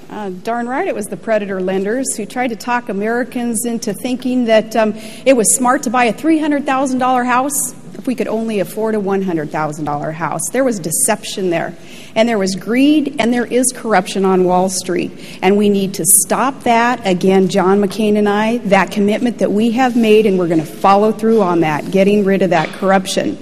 Darn right it was the predator lenders who tried to talk Americans into thinking that it was smart to buy a $300,000 house if we could only afford a $100,000 house. There was deception there, and there was greed, and there is corruption on Wall Street, and we need to stop that. Again, John McCain and I, that commitment that we have made, and we're going to follow through on that, getting rid of that corruption.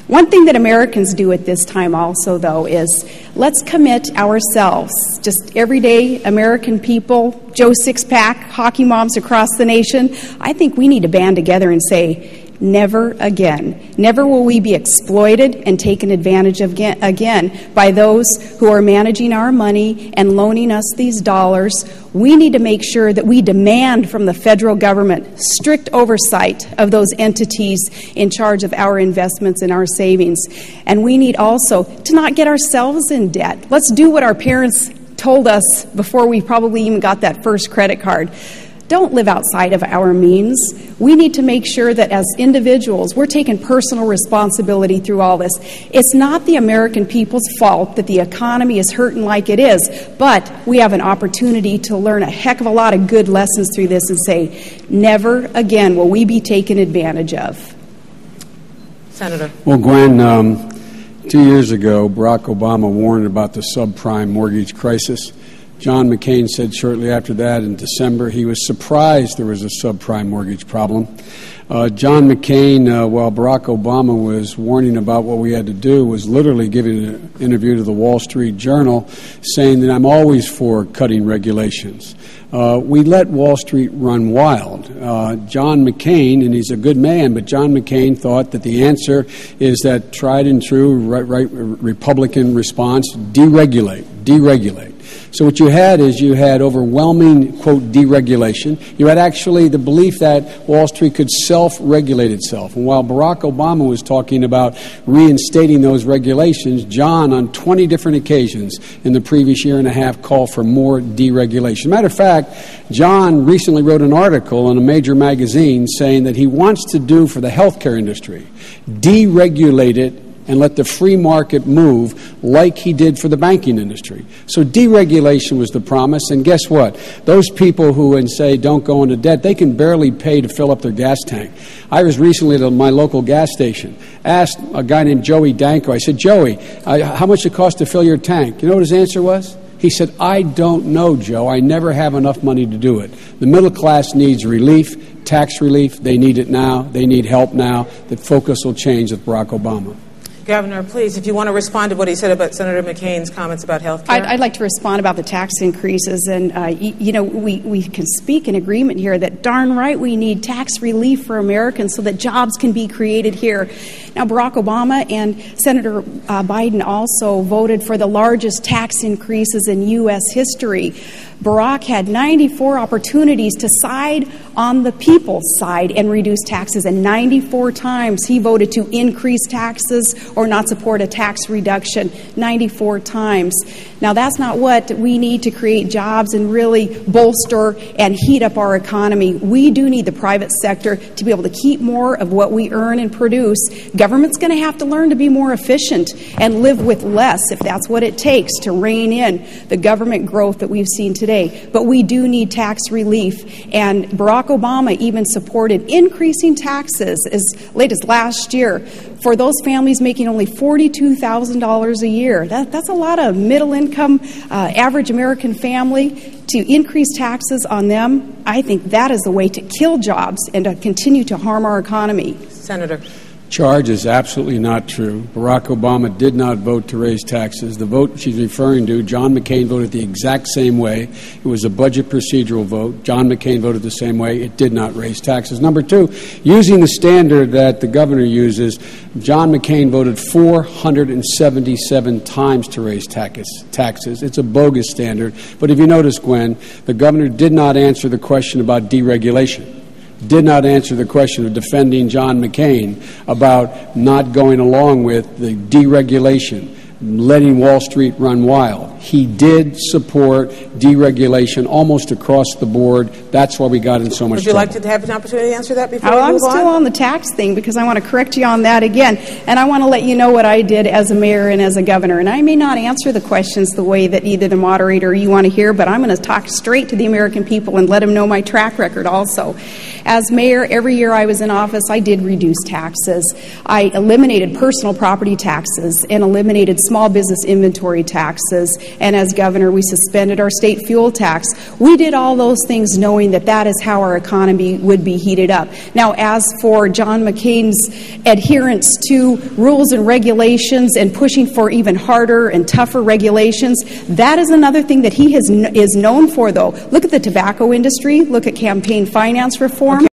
One thing that Americans do at this time also, though, is let's commit ourselves, just everyday American people, Joe Six-Pack, hockey moms across the nation. I think we need to band together and say, never again. Never will we be exploited and taken advantage of again by those who are managing our money and loaning us these dollars. We need to make sure that we demand from the federal government strict oversight of those entities in charge of our investments and our savings. And we need also to not get ourselves in debt. Let's do what our parents told us before we probably even got that first credit card. Don't live outside of our means. We need to make sure that as individuals, we're taking personal responsibility through all this. It's not the American people's fault that the economy is hurting like it is, but we have an opportunity to learn a heck of a lot of good lessons through this and say, never again will we be taken advantage of. Senator. Well, Gwen, 2 years ago, Barack Obama warned about the subprime mortgage crisis. John McCain said shortly after that in December he was surprised there was a subprime mortgage problem. John McCain, while Barack Obama was warning about what we had to do, was literally giving an interview to the Wall Street Journal saying that I'm always for cutting regulations. We let Wall Street run wild. John McCain, and he's a good man, but John McCain thought that the answer is that tried and true Republican response, deregulate. So what you had is you had overwhelming, quote, deregulation. You had actually the belief that Wall Street could self-regulate itself. And while Barack Obama was talking about reinstating those regulations, John, on 20 different occasions in the previous year and a half, called for more deregulation. Matter of fact, John recently wrote an article in a major magazine saying that he wants to do for the healthcare industry, deregulate it, and let the free market move like he did for the banking industry. So deregulation was the promise, and guess what? Those people who say don't go into debt, they can barely pay to fill up their gas tank. I was recently at my local gas station, asked a guy named Joey Danko, I said, Joey, how much it costs to fill your tank? You know what his answer was? He said, I don't know, Joe. I never have enough money to do it. The middle class needs relief, tax relief. They need it now. They need help now. The focus will change with Barack Obama. Governor, please, if you want to respond to what he said about Senator McCain's comments about health care. I'd like to respond about the tax increases. And, we can speak in agreement here that darn right we need tax relief for Americans so that jobs can be created here. Now, Barack Obama and Senator Biden also voted for the largest tax increases in U.S. history. Barack had 94 opportunities to side on the people's side and reduce taxes, and 94 times he voted to increase taxes or not support a tax reduction, 94 times. Now, that's not what we need to create jobs and really bolster and heat up our economy. We do need the private sector to be able to keep more of what we earn and produce. Government's going to have to learn to be more efficient and live with less if that's what it takes to rein in the government growth that we've seen today. But we do need tax relief, and Barack Obama even supported increasing taxes as late as last year for those families making only $42,000 a year. That's a lot of middle-income, average American family. To increase taxes on them, I think that is the way to kill jobs and to continue to harm our economy. Senator. Charge is absolutely not true. Barack Obama did not vote to raise taxes. The vote she's referring to, John McCain voted the exact same way. It was a budget procedural vote. John McCain voted the same way. It did not raise taxes. Number two, using the standard that the governor uses, John McCain voted 477 times to raise taxes. It's a bogus standard. But if you notice, Gwen, the governor did not answer the question about deregulation. Did not answer the question of defending John McCain about not going along with the deregulation. letting Wall Street run wild. He did support deregulation almost across the board. That's why we got in so much trouble. Would you like to have an opportunity to answer that before we I'm move still on the tax thing because I want to correct you on that again. And I want to let you know what I did as a mayor and as a governor. And I may not answer the questions the way that either the moderator or you want to hear, but I'm going to talk straight to the American people and let them know my track record also. As mayor, every year I was in office, I did reduce taxes. I eliminated personal property taxes and eliminated small business inventory taxes. And as governor, we suspended our state fuel tax. We did all those things knowing that that is how our economy would be heated up. Now, as for John McCain's adherence to rules and regulations and pushing for even harder and tougher regulations, that is another thing that he is known for, though. Look at the tobacco industry. Look at campaign finance reform.